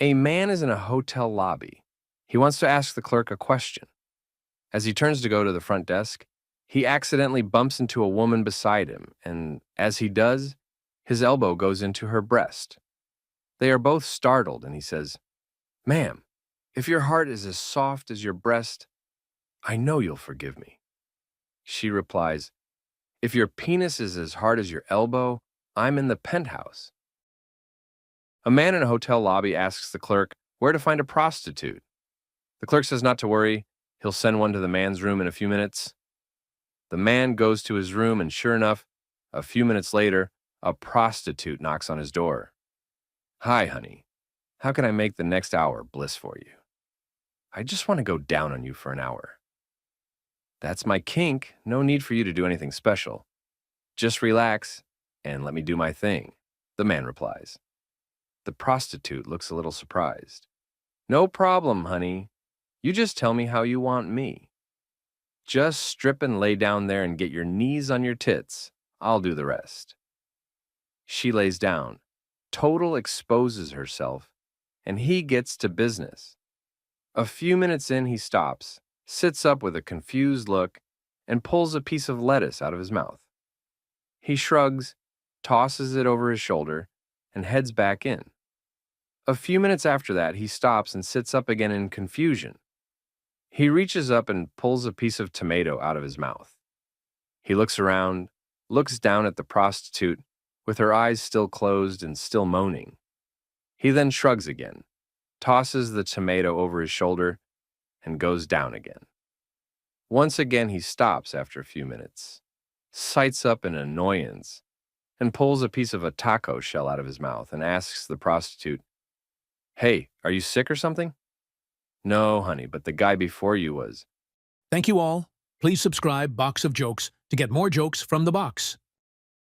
A man is in a hotel lobby. He wants to ask the clerk a question. As he turns to go to the front desk, he accidentally bumps into a woman beside him, and as he does, his elbow goes into her breast. They are both startled, and he says, "Ma'am, if your heart is as soft as your breast, I know you'll forgive me." She replies, "If your penis is as hard as your elbow, I'm in the penthouse." A man in a hotel lobby asks the clerk where to find a prostitute. The clerk says not to worry, he'll send one to the man's room in a few minutes. The man goes to his room, and sure enough, a few minutes later, a prostitute knocks on his door. "Hi, honey. How can I make the next hour bliss for you? I just want to go down on you for an hour." "That's my kink. No need for you to do anything special. Just relax and let me do my thing," the man replies. The prostitute looks a little surprised. "No problem, honey. You just tell me how you want me. Just strip and lay down there and get your knees on your tits. I'll do the rest." She lays down. Total exposes herself, and he gets to business. A few minutes in, he stops, sits up with a confused look, and pulls a piece of lettuce out of his mouth. He shrugs, tosses it over his shoulder, and heads back in. A few minutes after that, he stops and sits up again in confusion. He reaches up and pulls a piece of tomato out of his mouth. He looks around, looks down at the prostitute, with her eyes still closed and still moaning. He then shrugs again, tosses the tomato over his shoulder, and goes down again. Once again, he stops after a few minutes, sights up in annoyance, and pulls a piece of a taco shell out of his mouth and asks the prostitute, "Hey, are you sick or something?" "No, honey, but the guy before you was." Thank you all. Please subscribe Box of Jokes to get more jokes from the box.